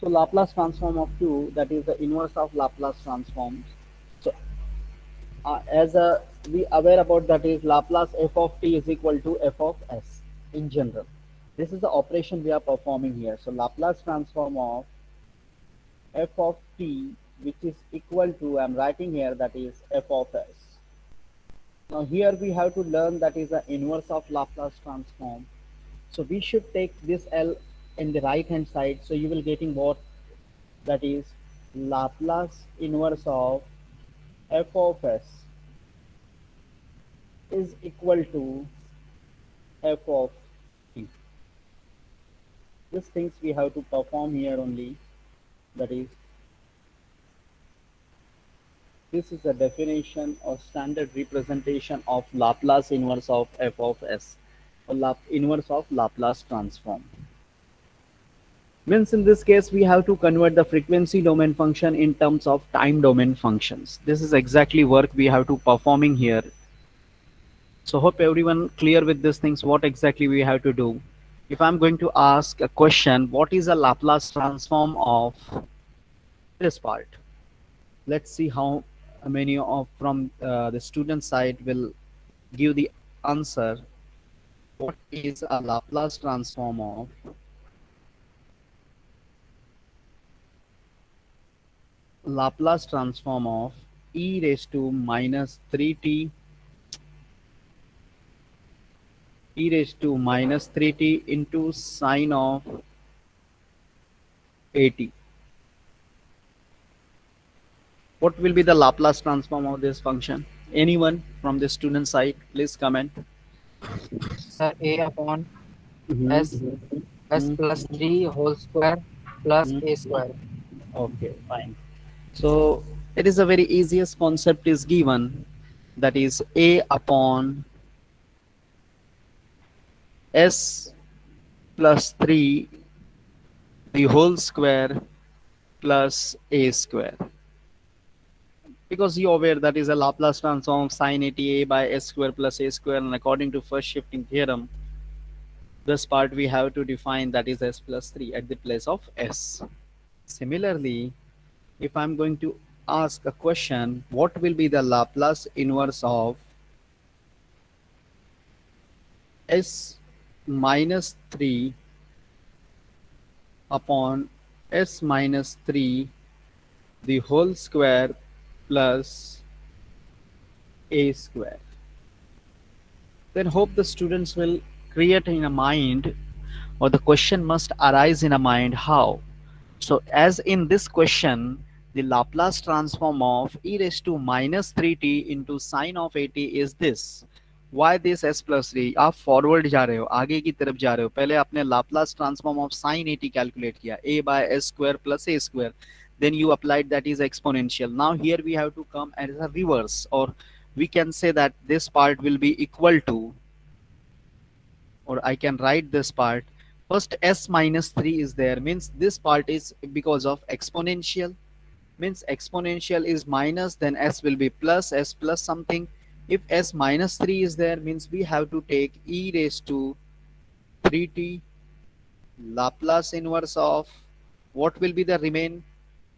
So Laplace transform of 2, that is the inverse of Laplace transforms. So as we aware about that is Laplace f of t is equal to f of s in general. This is the operation we are performing here. So Laplace transform of f of t, which is equal to, I'm writing here, that is f of s. Now here we have to learn that is the inverse of Laplace transform. So we should take this L in the right hand side. So you will getting what, that is Laplace inverse of f of s is equal to f of t. These things we have to perform here only. That is, this is a definition or standard representation of Laplace inverse of f of s, or inverse of Laplace transform. Means in this case we have to convert the frequency domain function in terms of time domain functions. This is exactly work we have to performing here. So hope everyone clear with these things, what exactly we have to do. If I'm going to ask a question, what is a Laplace transform of this part? Let's see how many of from the student side will give the answer. What is a Laplace transform of e raised to minus 3t into sine of 80? What will be the Laplace transform of this function? Anyone from the student side, please comment. Sir, a upon s Mm-hmm. s plus 3 whole square plus a Mm-hmm. square. Okay, fine. So it is a very easiest concept is given, that is a upon s plus 3 the whole square plus a square. Because you are aware that is a Laplace transform of sine 80a by s square plus a square, and according to first shifting theorem, this part we have to define, that is s plus 3 at the place of s. Similarly, if I'm going to ask a question, what will be the Laplace inverse of s minus 3 upon s minus 3 the whole square plus a square? Then hope the students will create in a mind, or the question must arise in a mind, how. So as in this question, the Laplace transform of e raised to minus 3t into sine of 80 is this. Why this s plus 3? आप forward जा रहे हो, आगे की तरफ जा रहे हो. पहले आपने Laplace transform of sine 80 calculate किया, a by s square plus a square. Then you applied that is exponential. Now here we have to come as a reverse, or we can say that this part will be equal to, or I can write this part. First s minus 3 is there, means this part is because of exponential, means exponential is minus, then s will be plus, s plus something. If s minus 3 is there, means we have to take e raised to 3t Laplace inverse of, what will be the remain,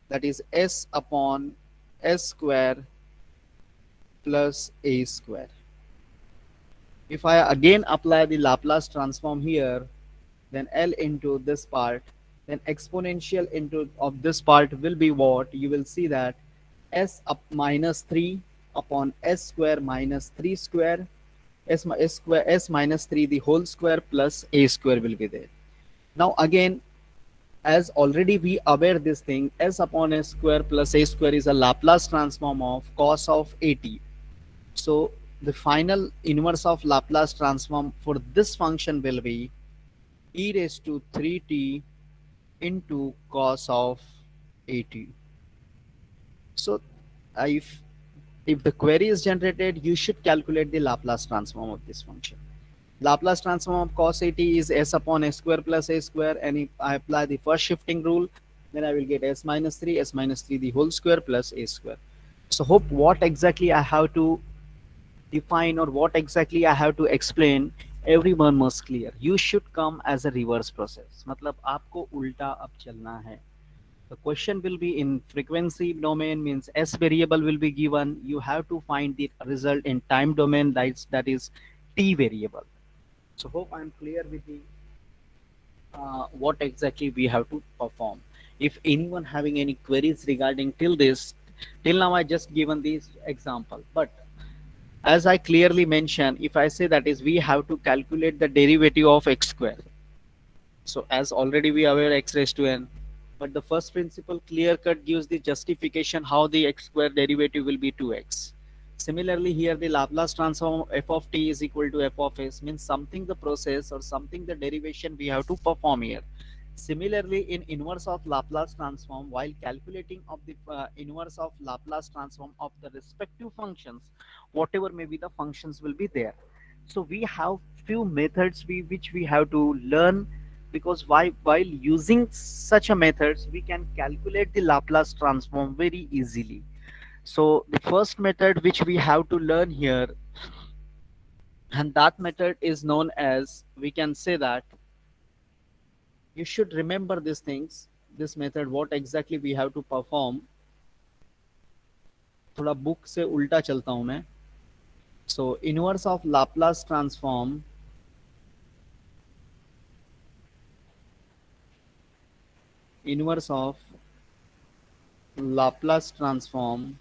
that is s upon s square plus a square. If I again apply the Laplace transform here, then L into this part, then exponential into of this part will be what? You will see that s up minus 3 upon s square minus 3 square, s square s minus 3 the whole square plus a square will be there. Now again, as already we aware this thing, s upon s square plus a square is a Laplace transform of cos of 80. So the final inverse of Laplace transform for this function will be e raised to 3t into cos of 80. So if the query is generated, you should calculate the Laplace transform of this function. Laplace transform of cos 80 is s upon s square plus a square, and if I apply the first shifting rule, then I will get s minus 3 the whole square plus a square. So hope what exactly I have to define, or what exactly I have to explain, everyone must clear. You should come as a reverse process. मतलब आपको उल्टा अब चलना है. The question will be in frequency domain, means S variable will be given. You have to find the result in time domain, that is T variable. So hope I'm clear with the what exactly we have to perform. If anyone having any queries regarding till now I just given this example, but as I clearly mentioned, if I say that is we have to calculate the derivative of x square. So as already we are aware x raised to n, but the first principle clear cut gives the justification how the x square derivative will be 2x. Similarly here the Laplace transform f of t is equal to f of s, means something the process or something the derivation we have to perform here. Similarly in inverse of Laplace transform, while calculating of the inverse of Laplace transform of the respective functions, whatever may be the functions will be there. So we have few methods which we have to learn, because while using such a methods we can calculate the Laplace transform very easily. So the first method which we have to learn here, and that method is known as, we can say that you should remember these things, this method what exactly we have to perform. थोड़ा book से उल्टा चलता हूं मैं. So inverse of Laplace transform, inverse of Laplace transform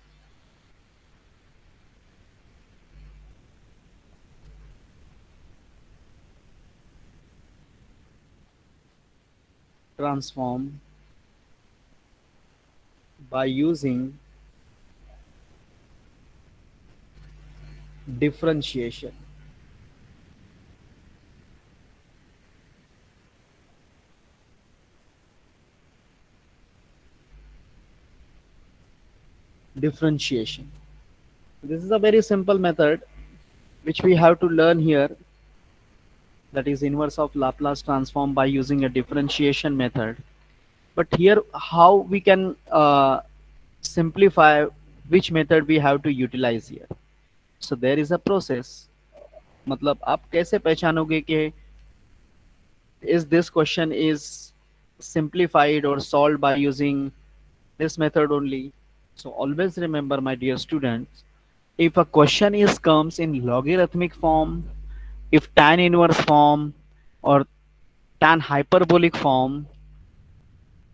transform by using differentiation. Differentiation. This is a very simple method which we have to learn here, that is inverse of Laplace transform by using a differentiation method. But here how we can simplify which method we have to utilize here. So there is a process. मतलब आप कैसे पहचानोगे कि is this question is simplified or solved by using this method only? So always remember, my dear students, if a question is comes in logarithmic form, if tan inverse form or tan hyperbolic form,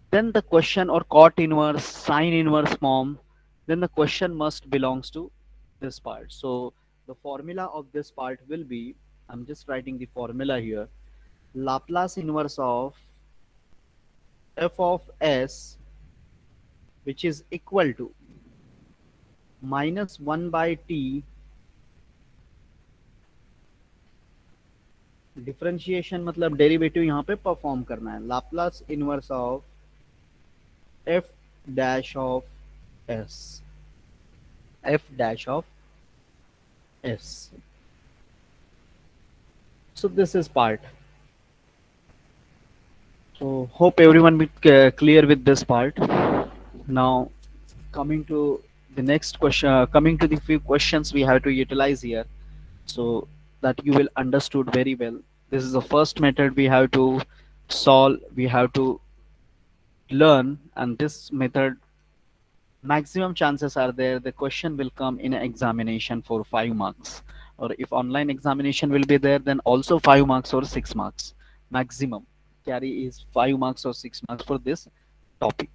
then the question, or cot inverse, sine inverse form, then the question must belongs to this part. So the formula of this part will be, I'm just writing the formula here, Laplace inverse of f of s, which is equal to minus 1 by t, differentiation मतलब derivative यहाँ पे perform करना है, Laplace inverse of f dash of s, f dash of s. So this is part. So hope everyone be clear with this part. Now coming to the next question, coming to the few questions we have to utilize here, so that you will understood very well. This is the first method we have to solve, we have to learn, and this method maximum chances are there the question will come in an examination for 5 marks, or if online examination will be there then also 5 marks or 6 marks. Maximum carry is 5 marks or 6 marks for this topic.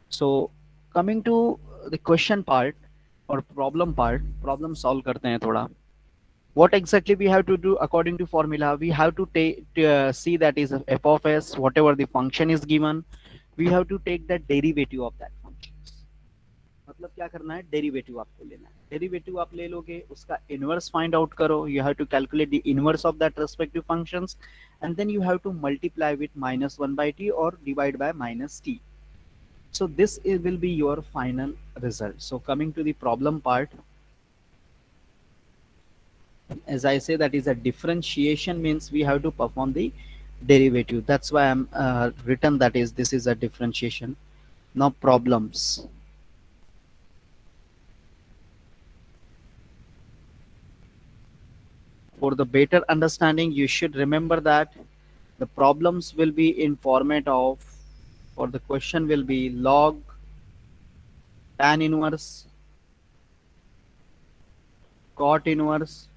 So coming to the question part or problem part, problem solve करते हैं थोड़ा. What exactly we have to do according to formula? We have to take see that is f of s, whatever the function is given, we have to take the derivative of that function. मतलब क्या करना है, derivative आपको लेना है. Derivative आप ले लोगे, उसका इनवर्स फाइंड आउट करो. You have to calculate the inverse of that respective functions, and then you have to multiply with minus 1 by t or divide by minus t. So this will be your final result. So coming to the problem part, as I say, that is a differentiation, means we have to perform the derivative. That's why I'm written that is this is a differentiation. Now problems. For the better understanding, you should remember that the problems will be in format of or the question will be log tan inverse cot inverse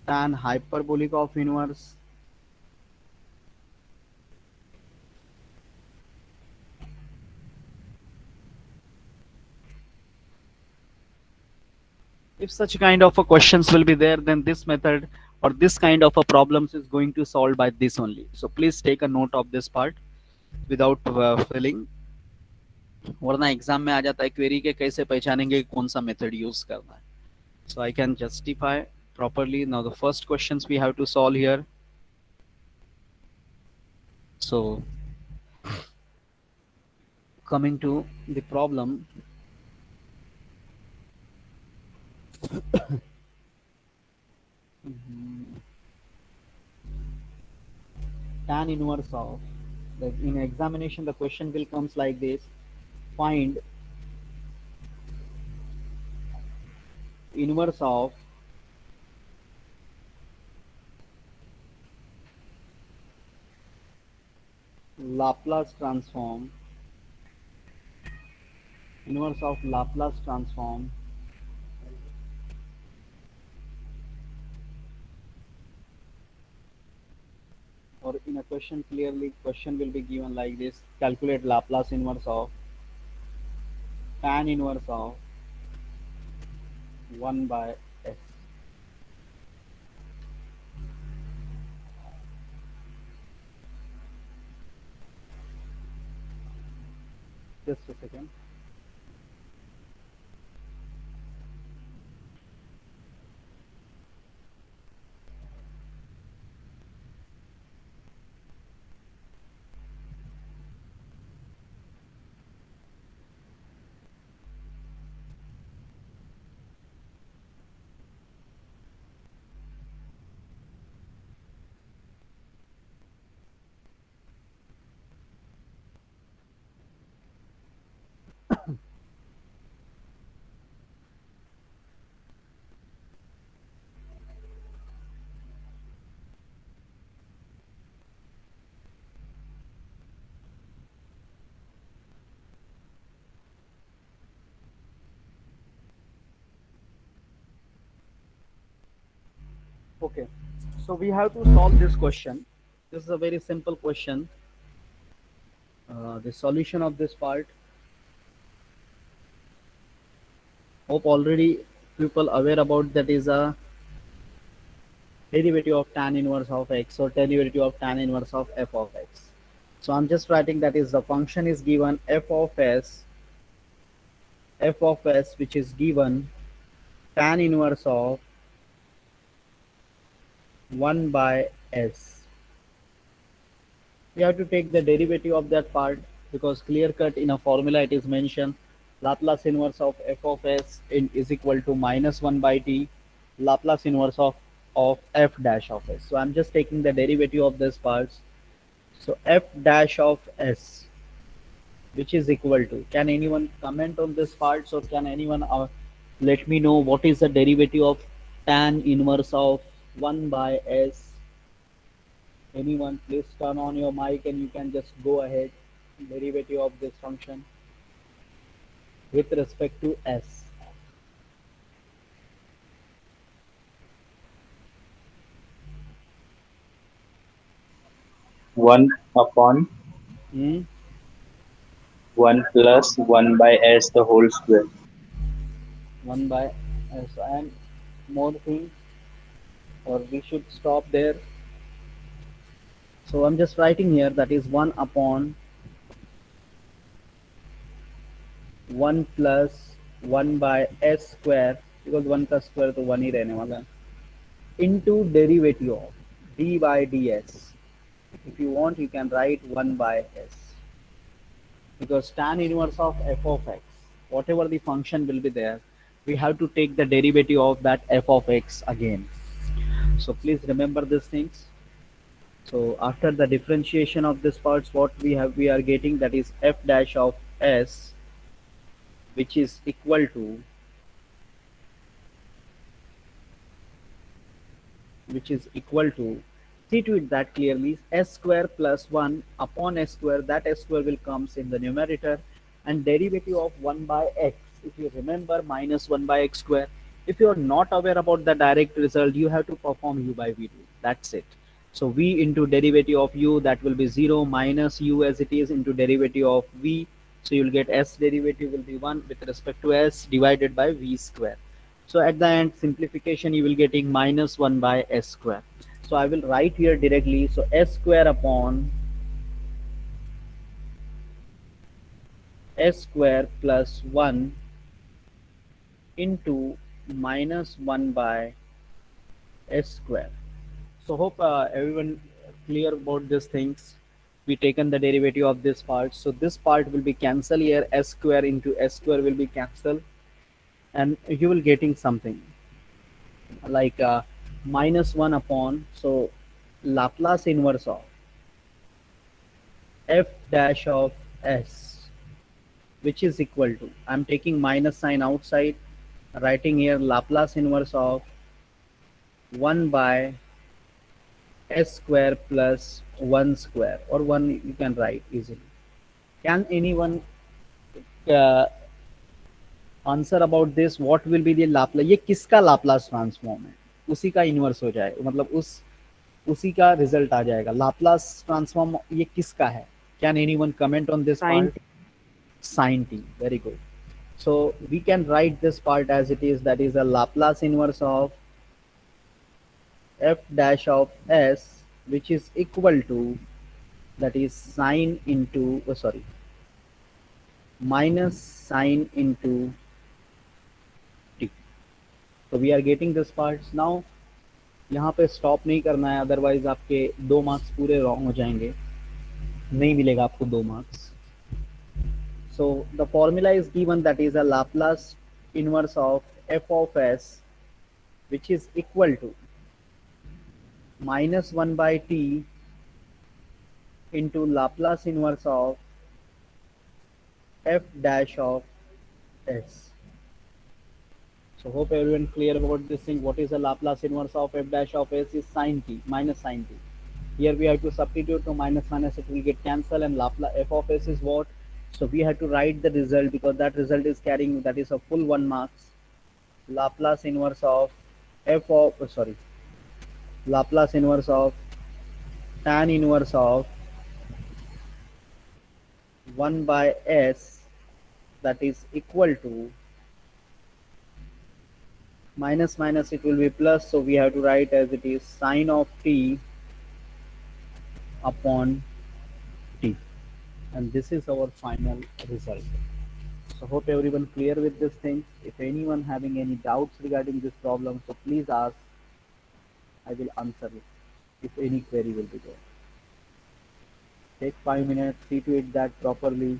tan hyperbolic of inverse if such kind of a questions will be there, then this method or this kind of a problems is going to solve by this only. So please take a note of this part without filling, वरना exam में आ जाता है query के कैसे पहचानेंगे कौन सा method use करना है. So I can justify properly. Now the first questions we have to solve here. So coming to the problem, tan inverse of, like in examination the question will comes like this: find inverse of Laplace transform, inverse of Laplace transform or in a question clearly question will be given like this: calculate Laplace inverse of tan inverse of 1 by s. Just a second. Okay, so we have to solve this question. This is a very simple question. The solution of this part, hope already people aware about that, is a derivative of tan inverse of x or derivative of tan inverse of f of x. So I'm just writing that is the function is given f of s which is given tan inverse of 1 by s. We have to take the derivative of that part because clear cut in a formula it is mentioned Laplace inverse of f of s is equal to minus 1 by t Laplace inverse of f dash of s. So I'm just taking the derivative of this parts. So f dash of s which is equal to, can anyone comment on this part? So can anyone let me know what is the derivative of tan inverse of 1 by s? Anyone, please turn on your mic and you can just go ahead. Derivative of this function with respect to s. 1 upon Hmm? 1 plus 1 by s the whole square. 1 by s and more things, or we should stop there. So I'm just writing here that is 1 upon 1 plus 1 by s square, because 1 का square तो 1 ही रहने वाला है, into derivative of d by ds. If you want you can write 1 by s, because tan inverse of f of x, whatever the function will be there, we have to take the derivative of that f of x again. So please remember these things. So after the differentiation of this parts, what we are getting, that is f dash of s which is equal to which is equal to See to it that clearly s square plus 1 upon s square, that s square will comes in the numerator, and derivative of 1 by x, if you remember, minus 1 by x square. If you are not aware about the direct result, you have to perform u by v rule. That's it. So v into derivative of u, that will be 0, minus u as it is into derivative of v. So you'll get s derivative will be 1 with respect to s divided by v square. So at the end simplification, you will getting minus 1 by s square. So I will write here directly. So s square upon s square plus 1 into minus 1 by s square. So hope everyone clear about these things. We taken the derivative of this part. So this part will be cancelled here. S square into s square will be cancelled, and you will getting something like minus 1 upon, so Laplace inverse of f dash of s, which is equal to, I'm taking minus sign outside, writing here Laplace inverse of 1 by s square plus 1 square, or 1 you can write easily. Can anyone answer about this? What will be the Laplace? ये किसका Laplace transform है? उसी का inverse हो जाए, मतलब उसी का रिजल्ट आ जाएगा। लाप्लास ट्रांसफॉर्म ये किसका है? Can anyone comment on this part? sin t. Very good. So we can write this part as it is, that is a Laplace inverse of f dash of s, which is equal to, that is sine into minus sine into t. So we are getting this parts now. यहाँ पे stop नहीं करना है, otherwise आपके 2 marks पूरे wrong हो जाएंगे, नहीं मिलेगा आपको 2 marks. So the formula is given, that is a Laplace inverse of f of s, which is equal to minus 1 by t into Laplace inverse of f dash of s. So hope everyone clear about this thing. What is the Laplace inverse of f dash of s? Is sin t, minus sin t. Here we have to substitute, to minus minus it will get cancelled, and Laplace f of s is what? So we have to write the result, because that result is carrying, that is a full 1 marks. Laplace inverse of f of Laplace inverse of tan inverse of 1 by s, that is equal to minus minus it will be plus, so we have to write as it is sine of t upon t, and this is our final result. So hope everyone clear with this thing. If anyone having any doubts regarding this problem, so please ask, I will answer it if any query will be there. Take 5 minutes, see to it that properly.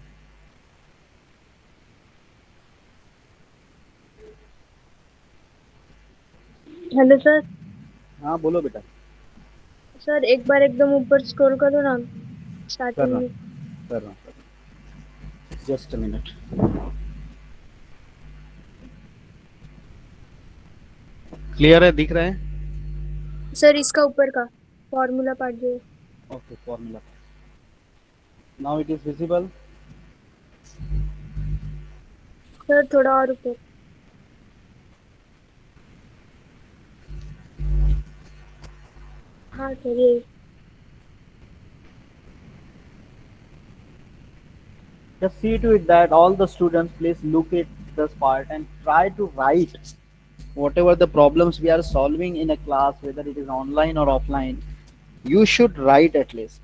Hello sir. हाँ बोलो बेटा. Sir एक बार एकदम ऊपर scroll करो ना, starting में. कर रहा हूँ. Just a minute. क्लियर है, दिख रहा है? सर इसका ऊपर का फॉर्मूला पार्ट जो है. Okay, formula. Now it is visible. Sir थोड़ा और ऊपर. हाँ सर ये. Just see to it that all the students please look at this part and try to write whatever the problems we are solving in a class, whether it is online or offline. You should write at least.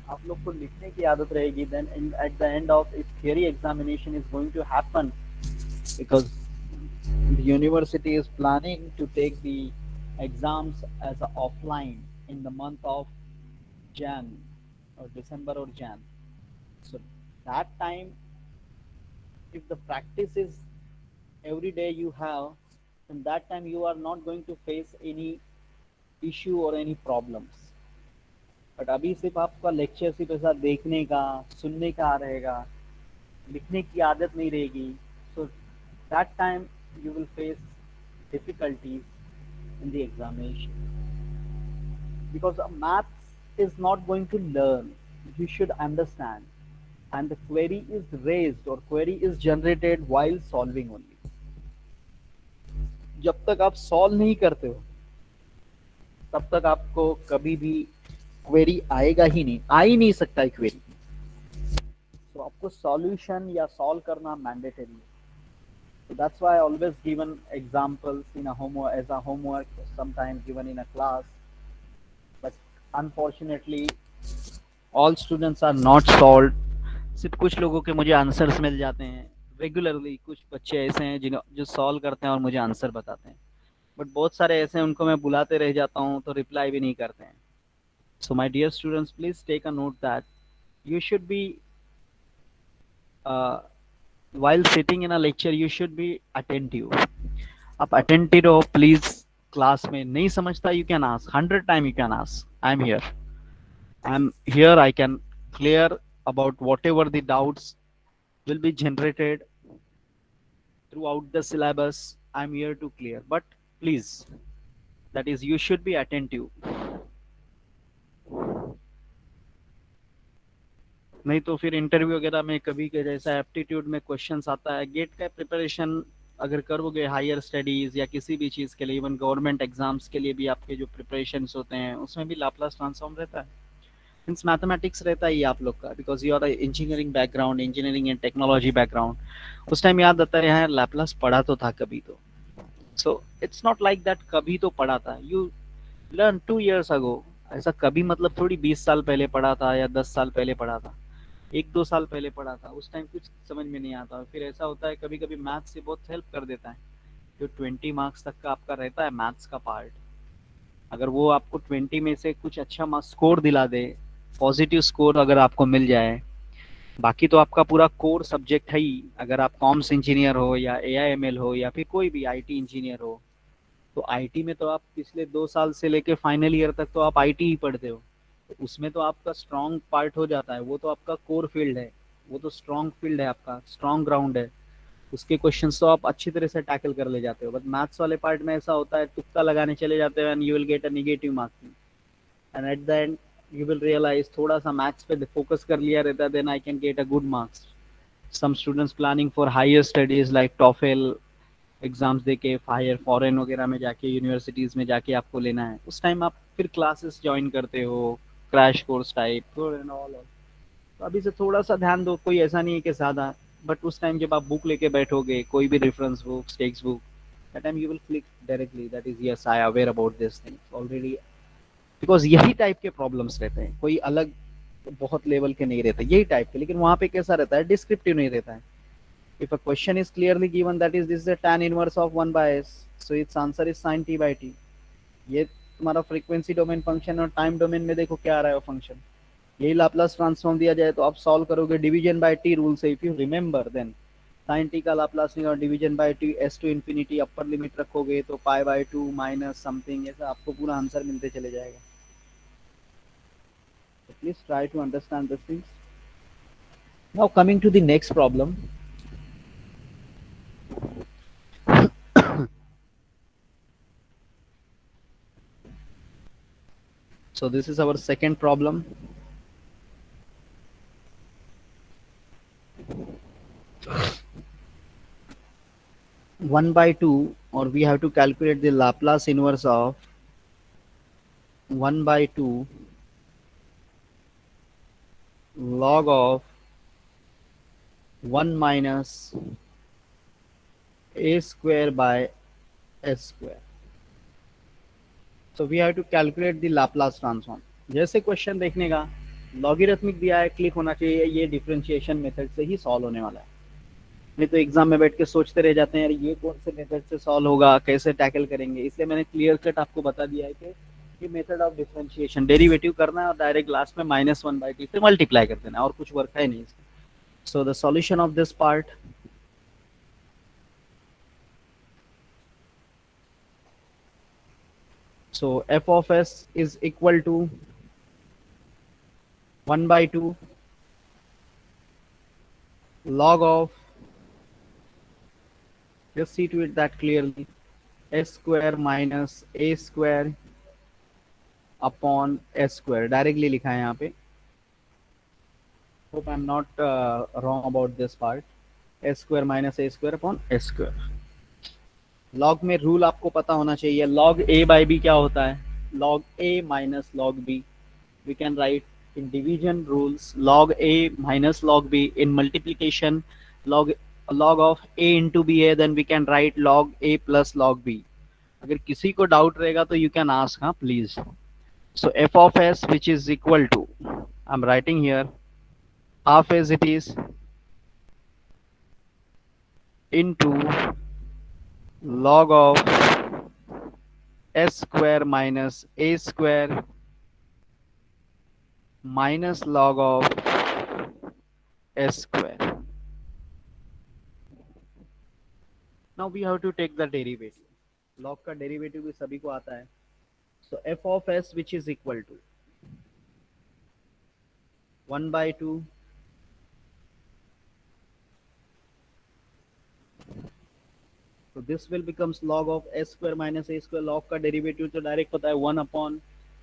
आप लोग को लिखने की आदत रहेगी, then at the end of its theory examination is going to happen, because the university is planning to take the exams as a offline in the month of Jan or December or Jan. So that time, if the practice is every day you have, then that time you are not going to face any issue or any problems. But अभी सिर्फ आपका lecture सिर्फ ऐसा देखने का, सुनने का रहेगा, लिखने की आदत नहीं रहेगी. So that time you will face difficulties in the examination. because maths is not going to learn. You should understand. And the query is raised or query is generated while solving only. जब तक आप solve नहीं करते हो तब तक आपको कभी भी क्वेरी आएगा ही नहीं, आ ही नहीं सकता है क्वेरी. तो आपको सॉल्यूशन या सॉल्व करना मैंडेटरी है. So that's why I always given examples in a homework as a homework, sometimes given in a class. But unfortunately, all students are not solved. सिर्फ कुछ लोगों के मुझे आंसर्स मिल जाते हैं रेगुलरली. कुछ बच्चे ऐसे हैं जो सॉल्व करते हैं और मुझे आंसर बताते हैं. बट बहुत सारे ऐसे हैं उनको मैं बुलाते रह जाता हूँ तो रिप्लाई भी नहीं करते हैं. So my dear students, please take a note that you should be while sitting in a lecture you should be attentive. आप attentive हो प्लीज. क्लास में नहीं समझता you can ask 100 times, you can ask. I'm here, I can clear about whatever the doubts will be generated throughout the syllabus. I'm here to clear, but please, that is, you should be attentive. नहीं तो फिर interview वगैरह में कभी के जैसा aptitude में questions आता है. गेट का प्रिपरेशन अगर करोगे हायर स्टडीज या किसी भी चीज़ के लिए, इवन गवर्नमेंट एग्जाम्स के लिए भी आपके जो प्रिपरेशंस होते हैं उसमें भी लाप्लास ट्रांसफॉर्म रहता है. मीन्स मैथमेटिक्स रहता है ये आप लोग का, because you are engineering background, engineering and technology background. उस टाइम याद आता है यार लैपलास पढ़ा तो था कभी तो. So it's not like that कभी तो पढ़ा था. यू लर्न 2 years अगो. ऐसा कभी मतलब थोड़ी 20 साल पहले पढ़ा था या 10 साल पहले पढ़ा था, 1-2 साल पहले पढ़ा था. उस टाइम कुछ समझ में नहीं आता. फिर ऐसा होता है कभी कभी मैथ्स से बहुत हेल्प कर देता है. जो 20 मार्क्स तक का आपका रहता है मैथ्स का पार्ट, अगर वो आपको 20 में से कुछ अच्छा मार्क्स स्कोर दिला दे, पॉजिटिव स्कोर अगर आपको मिल जाए, बाकी तो आपका पूरा कोर सब्जेक्ट है ही. अगर आप कॉम्स इंजीनियर हो या AIML हो या फिर कोई भी IT इंजीनियर हो, तो IT में तो आप पिछले 2 साल से लेके फाइनल ईयर तक तो आप IT ही पढ़ते हो. उसमें तो आपका स्ट्रॉन्ग पार्ट हो जाता है. वो तो आपका कोर फील्ड है, वो तो स्ट्रॉन्ग फील्ड है, आपका स्ट्रॉन्ग ग्राउंड है. उसके क्वेश्चंस तो आप अच्छी तरह से टैकल कर ले जाते हो. बट मैथ्स वाले पार्ट में ऐसा होता है तुक्का लगाने चले जाते हो and you will get a negative marks. And at the end you will realize थोड़ा सा मैथ्स पे फोकस कर लिया रहता, then I can get a good marks. Some students planning for higher studies like TOEFL exams दे के higher foreign वगैरह में जाके यूनिवर्सिटीज में जाके आपको लेना है. उस टाइम आप फिर क्लासेस ज्वाइन करते हो, crash course type and all. तो अभी से थोड़ा सा ध्यान दो. कोई ऐसा नहीं है कि ज़्यादा, बट उस टाइम जब आप बुक लेके बैठोगे, कोई भी reference book, text book, that time you will click directly that is yes I aware about this thing already. Because यही टाइप के प्रॉब्लम्स रहते हैं, कोई अलग बहुत लेवल के नहीं रहते, यही टाइप के. लेकिन वहाँ पे कैसा रहता है, डिस्क्रिप्टिव नहीं रहता है. If a question is clearly given that is this is the tan inverse of 1 by s, so its answer is sin t by t. ये तुम्हारा फ्रीक्वेंसी डोमेन फंक्शन और टाइम डोमेन में देखो क्या आ रहा है वो फंक्शन. यही लाप्लास ट्रांसफॉर्म दिया जाए तो आप सॉल्व करोगे डिवीजन बाय टी रूल से. If you remember then sin t का लाप्लास नहीं और division by T s to infinity upper limit रखोगे तो पाई बाय 2 माइनस समथिंग, ऐसा आपको पूरा आंसर मिलते चले जाएगा. Please try to understand this things. Now coming to the next problem. So this is our second problem. One by two, or we have to calculate the Laplace inverse of 1 by 2 log of 1 minus a square by s square. So we have to calculate the Laplace transform. जैसे question देखने का logarithmic दिया है, click होना चाहिए, ये differentiation method से ही solve होने वाला है. नहीं तो एग्जाम में बैठ के सोचते रह जाते हैं यार ये कौन से मेथड से सॉल्व होगा, कैसे टैकल करेंगे. इसलिए मैंने क्लियर कट आपको बता दिया है कि ये मेथड ऑफ डिफरेंशिएशन डेरिवेटिव करना है और डायरेक्ट लास्ट में -1/t से मल्टीप्लाई कर देना, और कुछ वर्क है नहीं इसमें. So the solution of this part, so f of s is equal to 1 by 2 log of, just see to it that clearly, s square minus a square upon S square, directly लिखा है यहाँ पे. Hope I am not wrong about this part. S square minus A square upon S square. Log में rule आपको पता होना चाहिए. Log A by B क्या होता है? Log A minus log B. We can write in division rules log a minus log b. In multiplication, log of a into ba, then we can write log a plus log b. अगर किसी को doubt रहेगा तो you can ask. हाँ please. So f of s, which is equal to, I'm writing here, half as it is into log of s square minus a square minus log of s square. Now we have to take the derivative. Log का derivative भी सभी को आता है. So f of s, which is equal to 1 by 2 so this will becomes log of s square minus a square. Log का derivative तो direct पता है 1 upon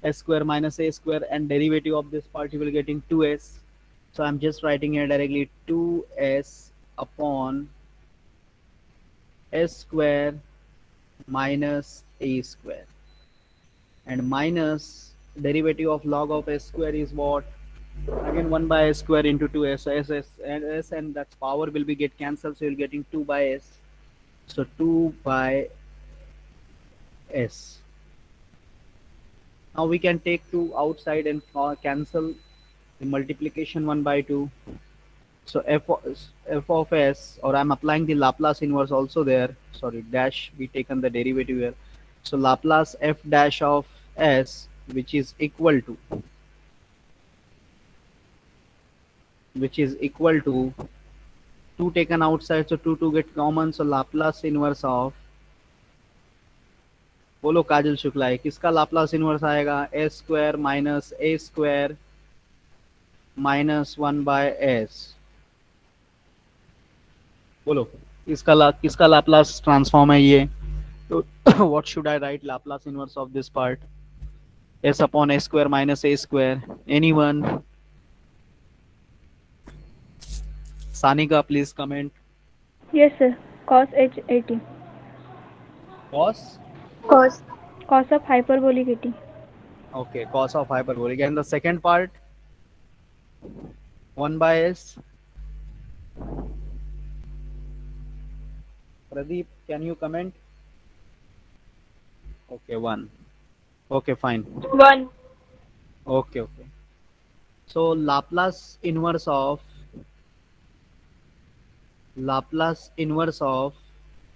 s square minus a square, and derivative of this part you will getting 2s. So I'm just writing here directly 2s upon s square minus a square, and minus derivative of log of s square is what? Again 1 by s square into 2s. So s and that power will be get cancelled, so you're getting 2 by s. So 2 by s. Now we can take 2 outside and cancel the multiplication 1 by 2. So f of s, or I'm applying the Laplace inverse also there. Sorry, dash, we taken the derivative here. So Laplace f dash of s, which is equal to 2 taken outside, so 2 get common. So Laplace inverse of, बोलो काजल शुक्ला है, किसका Laplace inverse आएगा? S square minus A square minus 1 by S. बोलो किसका Laplace transform है ये? तो what should I right Laplace inverse of this part? S upon A square minus A square. Anyone? Sanika please comment. Yes, sir. Cos H80. Cos. Cos. Cos of hyperbolic 80. Okay, cos of hyperbolic. And the second part, 1 by s. Pradeep, can you comment? Okay, 1. Okay, fine. 1. Okay, okay. So Laplace inverse of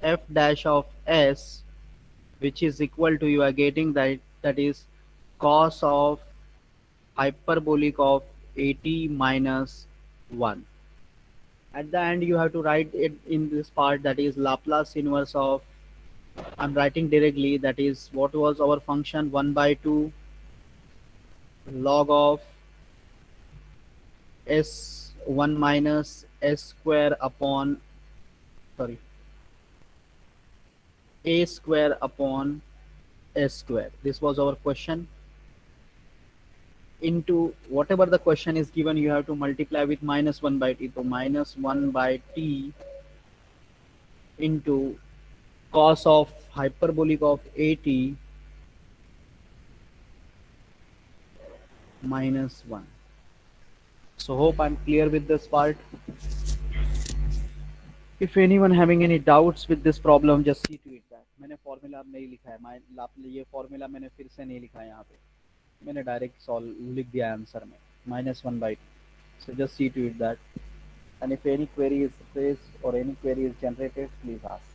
f dash of s, which is equal to, you are getting that is cos of hyperbolic of 80 minus 1. At the end you have to write it in this part, that is Laplace inverse of, I'm writing directly, that is what was our function, 1 by 2 log of s1 minus s square upon, sorry, a square upon s square. This was our question. Into whatever the question is given, you have to multiply with minus 1 by t. So minus 1 by t into cos of hyperbolic of 80 minus 1. So hope I'm clear with this part. If anyone having any doubts with this problem, just see to it that मैंने formula नहीं लिखा है. ये formula मैंने फिर से नहीं लिखा है यहाँ पे, मैंने डायरेक्ट सॉल्व लिख दिया आंसर में, -1 by 2. So just see to it that, and if any query is raised or any query is generated, please ask.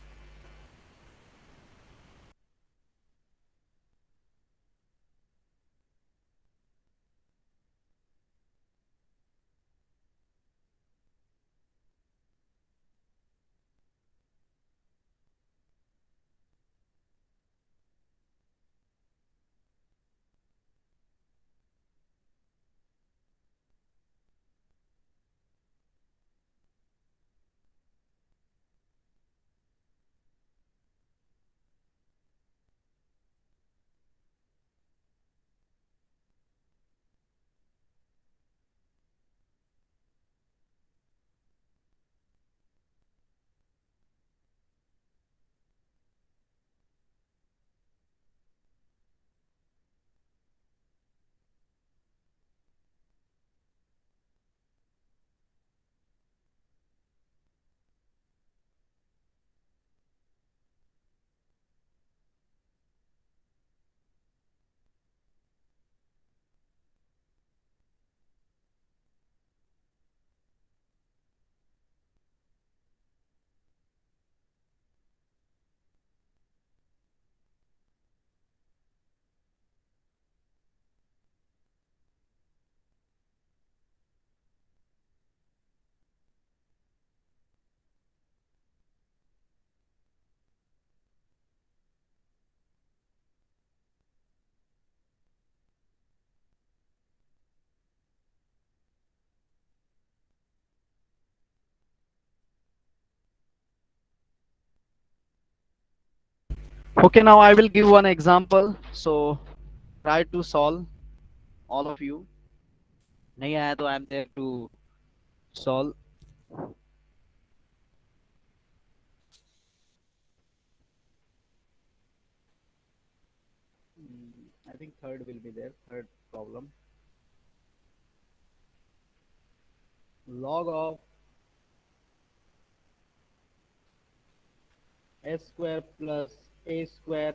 Okay, now I will give one example. So try to solve, all of you. नहीं आया तो I am there to solve. I think third will be there. Third problem. Log of s square plus a square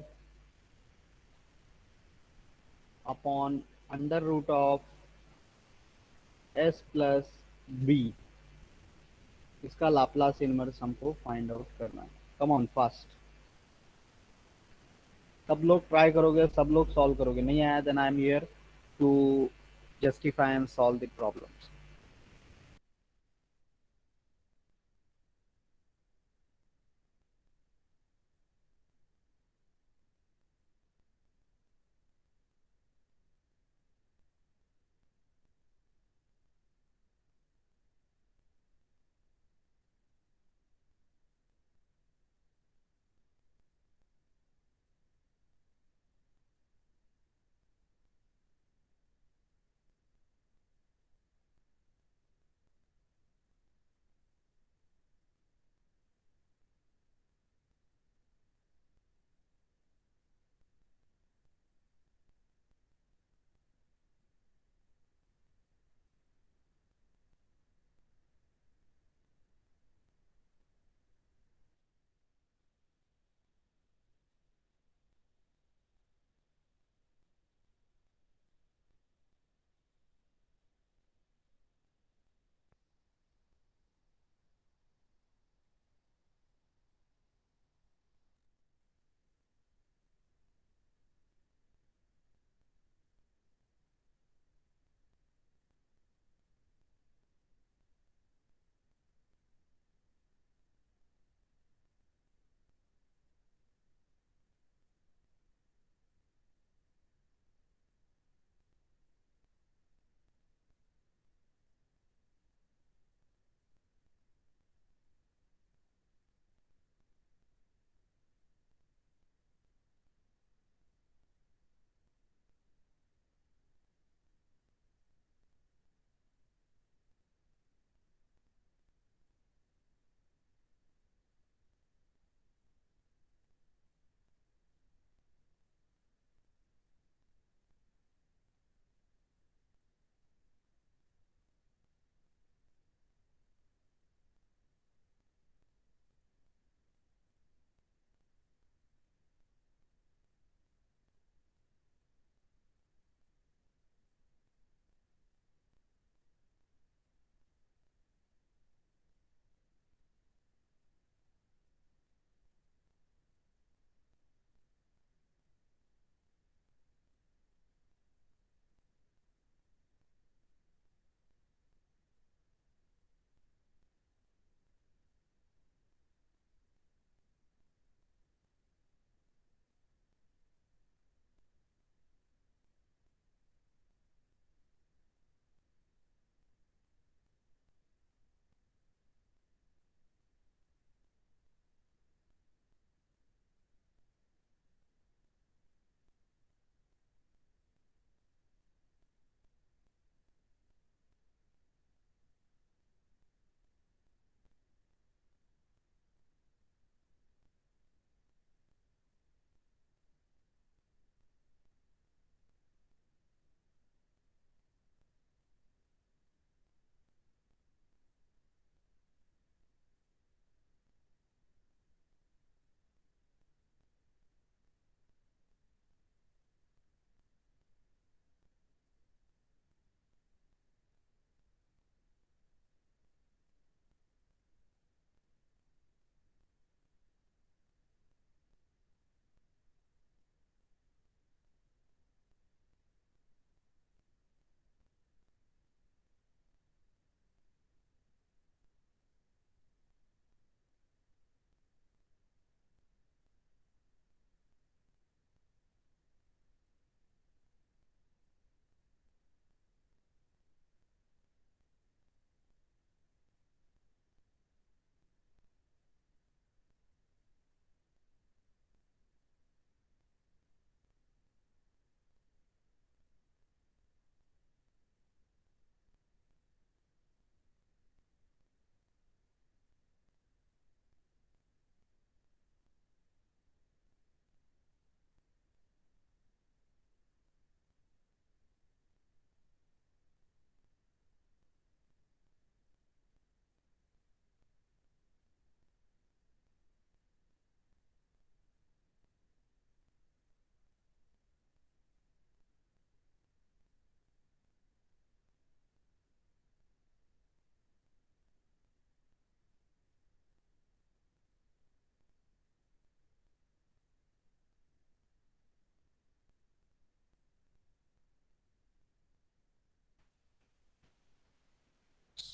upon under root of s plus b, इसका Laplace inverse हमको find out करना है. Come on fast. सब लोग try करोगे, सब लोग solve करोगे. नहीं आया then I am here to justify and solve the problems.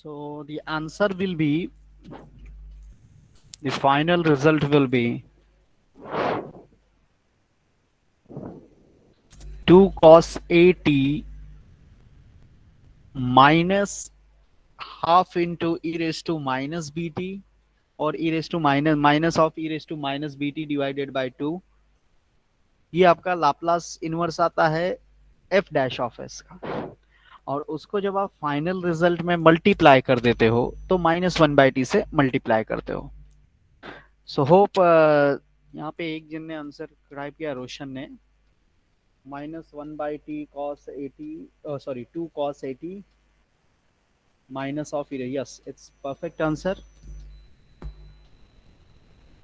So the answer will be, the final result will be 2 cos AT minus half into e raised to minus bt, और e raised to minus of e raised to minus bt divided by 2. ये आपका Laplace inverse आता है f dash of s का, और उसको जब आप फाइनल रिजल्ट में मल्टीप्लाई कर देते हो तो -1/t से मल्टीप्लाई करते हो. सो होप यहाँ पे एक जन ने आंसर टाइप किया, रोशन ने, -1/t cos 80, sorry 2 cos 80 minus of e, yes it's perfect answer.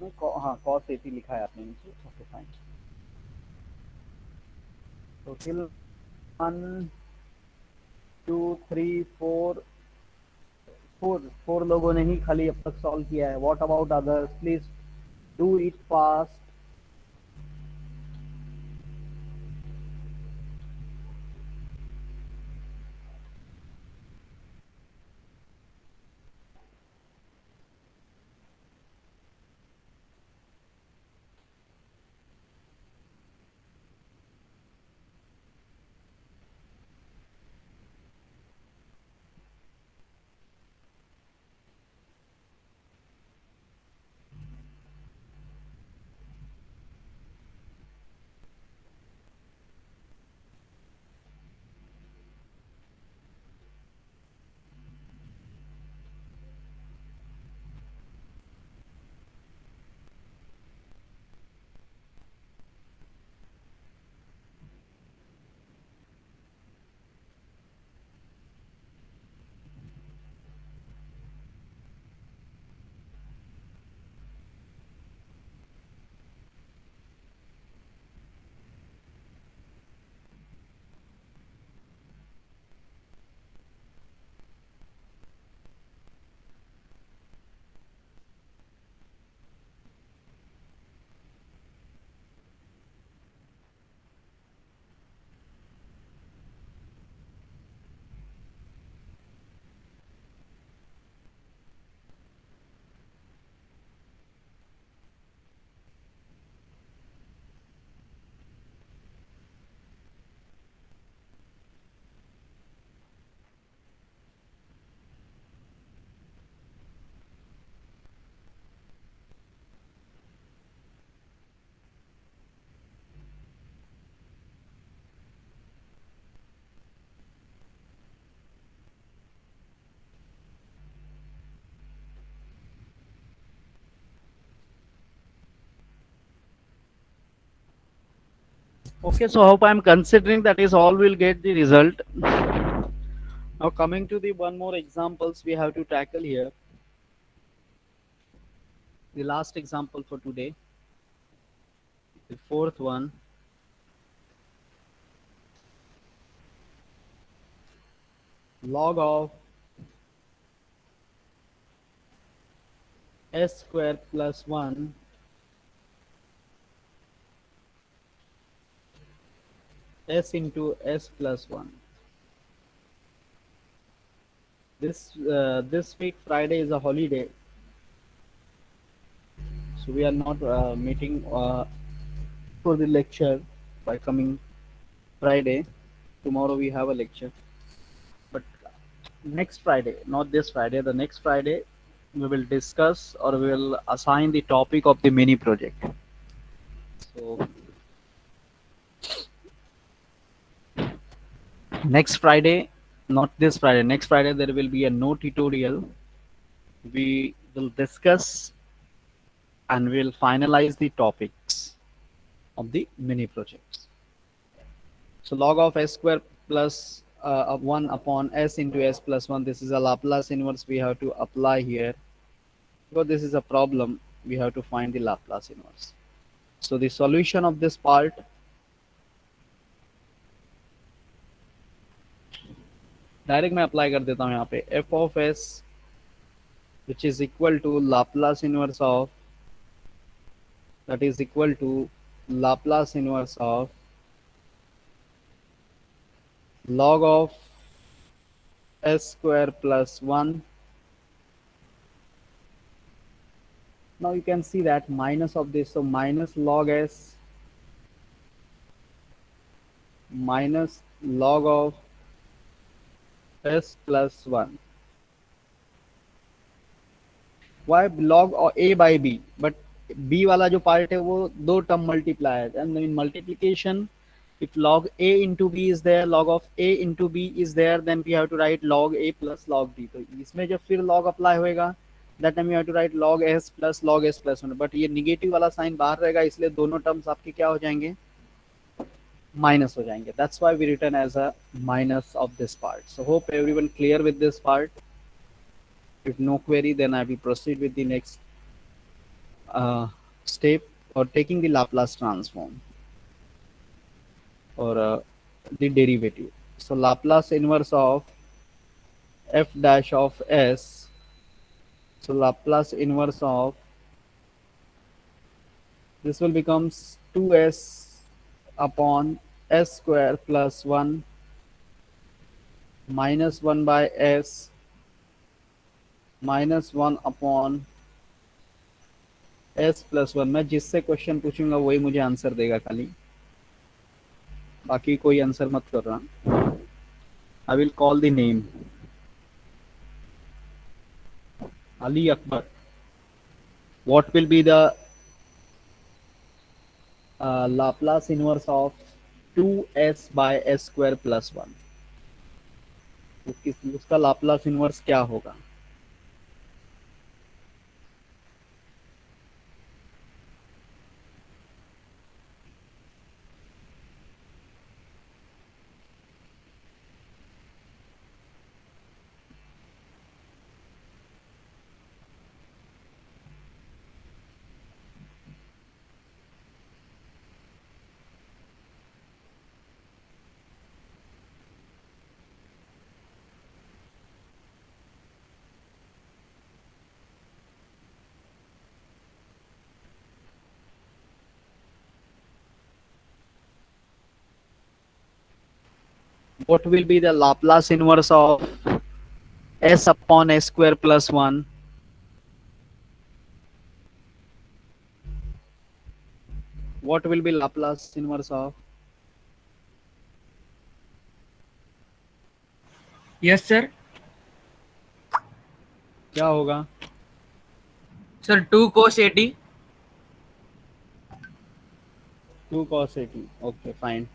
हाँ cos 80 लिखा है आपने नीचे, ओके फाइन. तो टिल 1 2 3 4 4 लोगों ने ही खाली अब तक सॉल्व किया है. What about others, please do it fast. Okay, so hope I'm considering that is all will get the result. Now coming to the one more examples we have to tackle here. The last example for today, the fourth one. Log of s square plus 1 s into s plus 1. This week Friday is a holiday, so we are not meeting for the lecture by coming Friday. Tomorrow we have a lecture, but next Friday, not this Friday, the next Friday, we will discuss or we will assign the topic of the mini project. So next Friday, not this Friday, next Friday there will be a no tutorial. We will discuss and we'll finalize the topics of the mini projects. So log of s square plus 1 upon s into s plus 1, this is a Laplace inverse we have to apply here. Because this is a problem, we have to find the Laplace inverse. So the solution of this part, direct मैं apply कर देता हूँ यहाँ पे, f of s which is equal to Laplace inverse of, that is equal to Laplace inverse of log of s square plus 1. Now you can see that minus of this, so minus log s minus log of s plus 1. Why log or a by b? But b वाला जो part है वो दो term multiply है, and in multiplication if log a into b is there, log of a into b is there, then we have to write log a plus log b. तो इसमें जब फिर log apply होएगा, that time you have to write log s plus log s plus 1. but ये negative वाला sign बाहर रहेगा, इसलिए दोनों terms आपके क्या हो जाएंगे, minus हो जाएंगे. That's why we written as a minus of this part. So hope everyone clear with this part. If no query, then I will proceed with the next step, or taking the Laplace transform, or the derivative. So Laplace inverse of f dash of s. So Laplace inverse of this will becomes 2s upon s square plus 1 minus 1 by s minus 1 upon s plus 1. मैं जिससे question पूछूंगा वही मुझे answer देगा खाली, बाकी कोई answer मत करना. I will call the name. Ali Akbar. What will be the Laplace inverse of 2s by s square plus 1? उसका Laplace inverse क्या होगा? What will be the Laplace inverse of s upon s square plus 1? What will be Laplace inverse of? Yes sir. क्या होगा? Sir 2 cos 80. 2 cos 80. Okay, fine.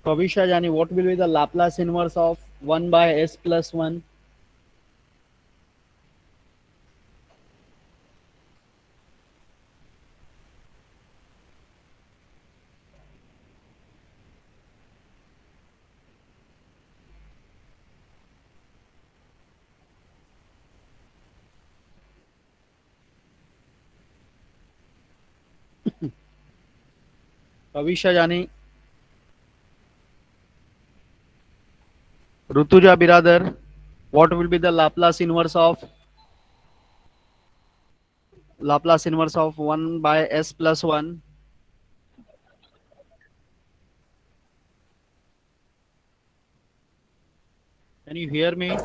Kavisha Jani, what will be the Laplace inverse of 1 by s plus 1? Kavisha Jani. Rutuja Biradar, what will be the Laplace inverse of 1 by s plus 1? Can you hear me?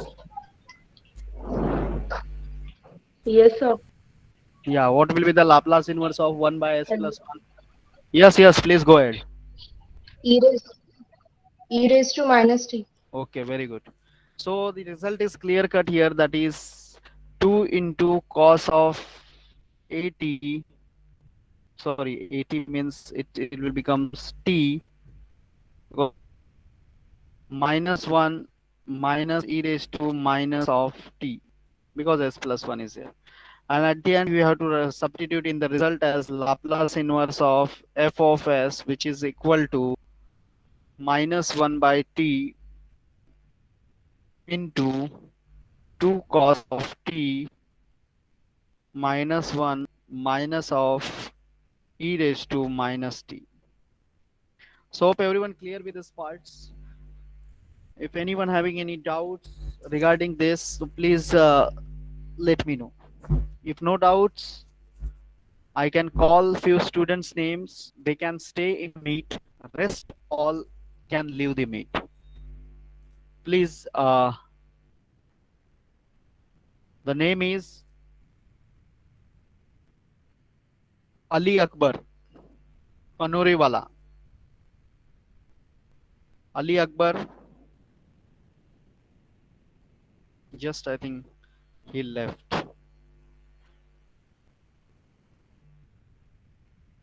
Yes, sir. Yeah, what will be the Laplace inverse of 1 by s plus 1? Yes, please go ahead. E raised to minus t. Okay, very good. So the result is clear cut here, that is 2 into cos of 80. Sorry, 80 means it will becomes t minus 1 minus e raised to minus of t, because s plus 1 is here. And at the end we have to substitute in the result as Laplace inverse of f of s, which is equal to minus 1 by t into 2 cos of t minus 1 minus of e raised to minus t. So hope everyone clear with these parts. If anyone having any doubts regarding this, so please let me know. If no doubts, I can call few students' names. They can stay in meet. Rest all can leave the meet. Please, the name is Ali Akbar, Kanoriwala. Ali Akbar. Just I think he left.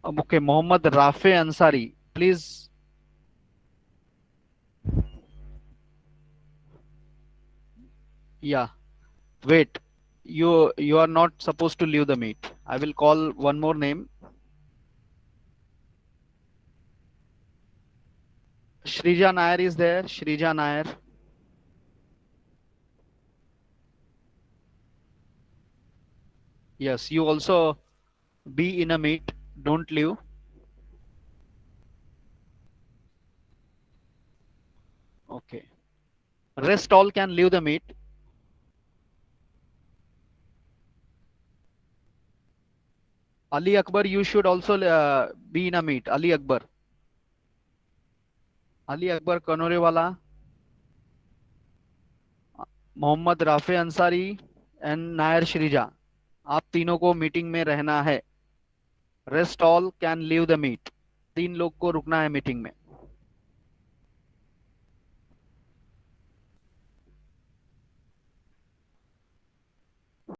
Okay, Mohammad Rafe Ansari. Please. Yeah. Wait. You are not supposed to leave the meet. I will call one more name. Shrija Nair is there. Shrija Nair. Yes, you also be in a meet. Don't leave. Okay. Rest all can leave the meet. Ali Akbar, you should also be in a meet. Ali Akbar. Ali Akbar Kanoriwala. Mohammad Rafe Ansari and Nair Sreeja, आप तीनों को meeting में रहना है. Rest all can leave the meet. 3 लोग को रुकना है मीटिंग में.